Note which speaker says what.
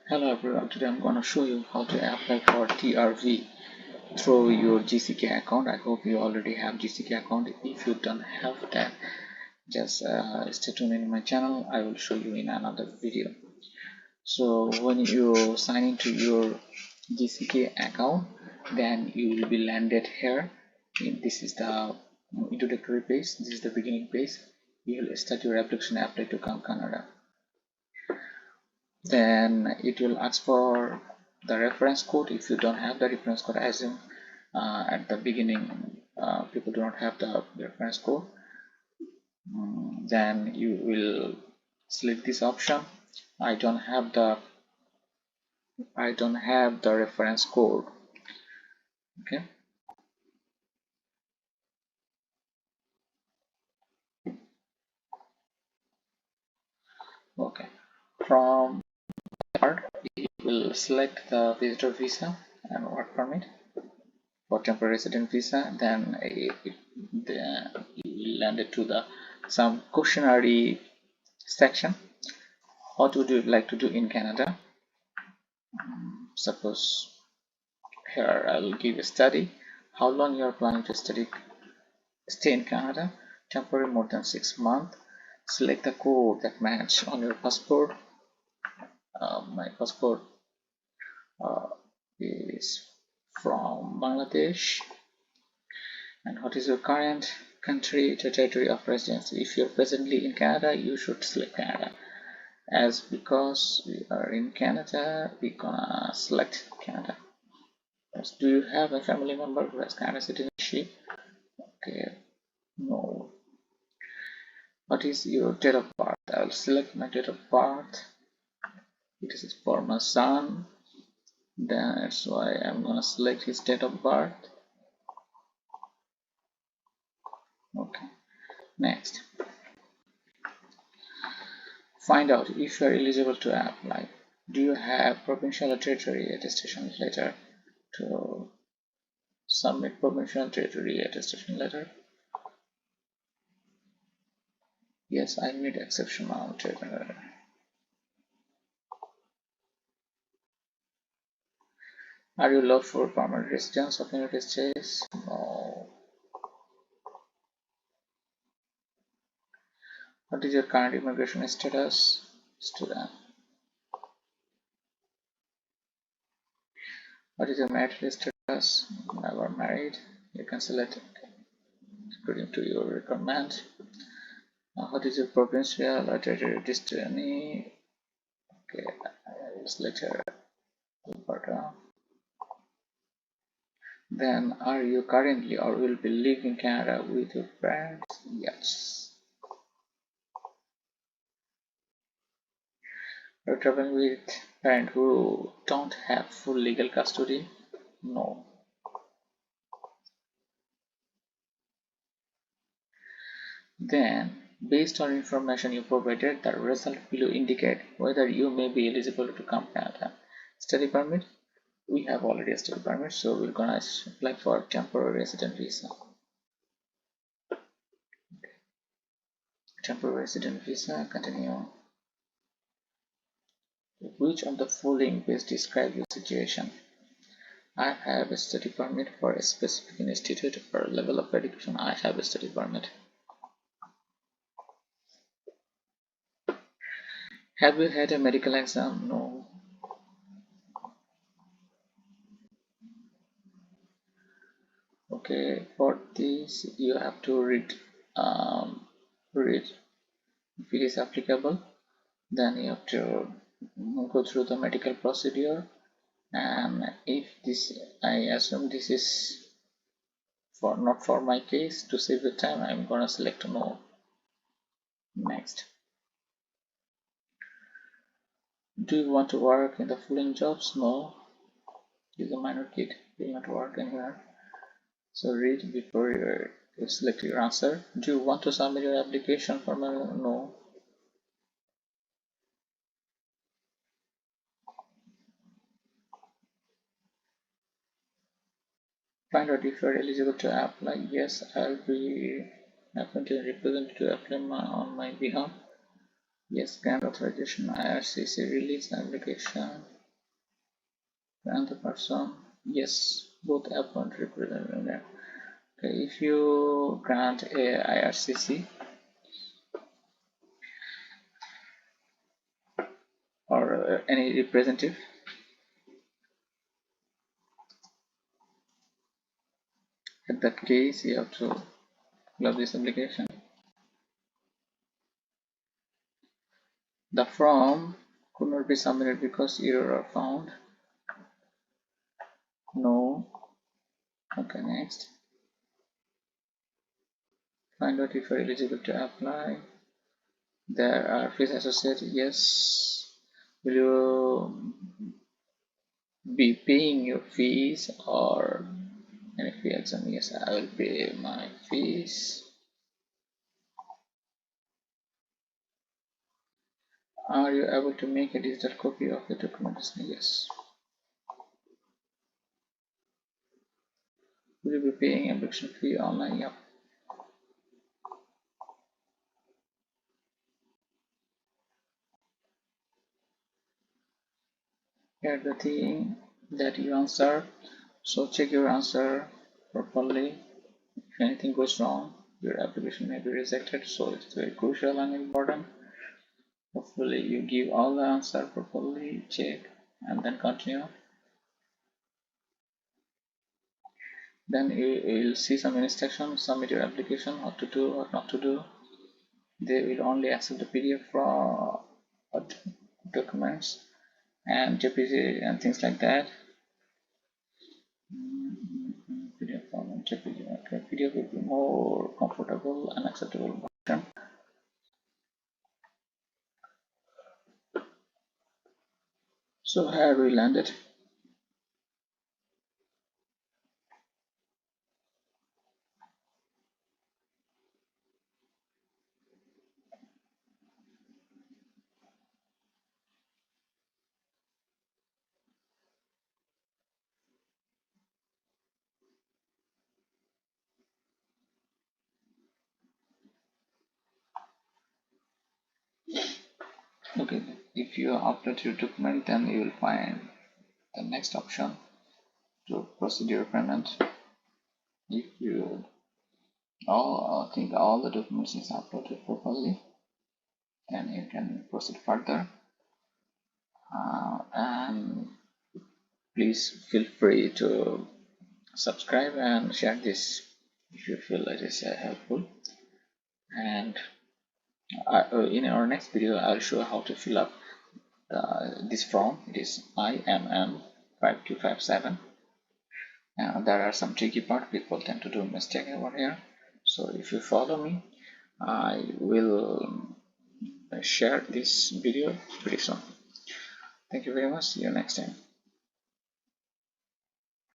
Speaker 1: Hello everyone, today I'm going to show you how to apply for TRV through your GCK account. I hope you already have GCK account. If you don't have that, just stay tuned in my channel. I will show you in another video. So when you sign into your GCK account, then you will be landed here. This is the introductory page. This is the beginning page. You will start your application, apply to come Canada. Then it will ask for the reference code. If you don't have the reference code, assume at the beginning people do not have the reference code, then you will select this option. I don't have the reference code. Okay, from part you will select the visitor visa and work permit. For temporary resident visa, then you landed to the some questionnaire section. What would you like to do in Canada? Suppose here I'll give a study. How long you are planning to stay in Canada? Temporary, more than 6 months. Select the code that match on your passport. My passport is from Bangladesh. And what is your current country to territory of residence? If you're presently in Canada, you should select Canada. As because we are in Canada, we're gonna select Canada. Do you have a family member who has Canada citizenship? Okay, no. What is your date of birth? I'll select my date of birth. It is for my son. That's why I'm gonna select his date of birth. Okay, next. Find out if you are eligible to apply. Do you have provincial or territory attestation letter to submit provincial territory attestation letter? Yes, I need exceptional territory. Are you lawful permanent residents of United States? No. What is your current immigration status? Student. What is your marital status? Never married. You can select according to your requirement. What is your provincial or territory destiny? Okay, I will select Alberta. Then, are you currently or will be living in Canada with your parents? Yes. Are you traveling with parents who don't have full legal custody? No. Then, based on information you provided, the result below indicate whether you may be eligible to come Canada. Study permit. We have already a study permit, so we're gonna apply for temporary resident visa. Temporary resident visa, continue. Which of the following best describe your situation? I have a study permit for a specific institute or level of education. I have a study permit. Have you had a medical exam? No. Okay, for this you have to read if it is applicable. Then you have to go through the medical procedure, and if this, I assume this is for not for my case, to save the time I'm gonna select no. Next. Do you want to work in the following jobs? No. He's a minor kid, will not work in here. So read before you select your answer. Do you want to submit your application for my no? Find out if you are eligible to apply. Yes, I'll be appointed representative to apply on my behalf. Yes, grant authorization, IRCC release application. grant the person, yes, both appoint representative. Okay, if you grant a IRCC or any representative, in that case you have to love this application. The form could not be submitted because error are found. No. Okay, next. Find out if you are eligible to apply. There are fees associated. Yes. Will you be paying your fees or any fee exam? Yes, I will pay my fees. Are you able to make a digital copy of the documents? Yes. Will you be paying application fee online? Yep. Here the thing that you answer. So check your answer properly. If anything goes wrong, your application may be rejected. So it's very crucial and important. Hopefully you give all the answer properly, check, and then continue. Then you will see some instructions, submit your application, what to do, what not to do. They will only accept the PDF from documents and JPG and things like that. PDF form and JPG. Okay, PDF will be more comfortable and acceptable version. So here we landed. Okay, if you upload your document, then you will find the next option to proceed your payment. If you think all the documents is uploaded properly, then you can proceed further. And please feel free to subscribe and share this if you feel it is helpful. And in our next video, I'll show how to fill up this form. It is IMM5257. There are some tricky part. People tend to do mistake over here. So if you follow me, I will share this video pretty soon. Thank you very much. See you next time.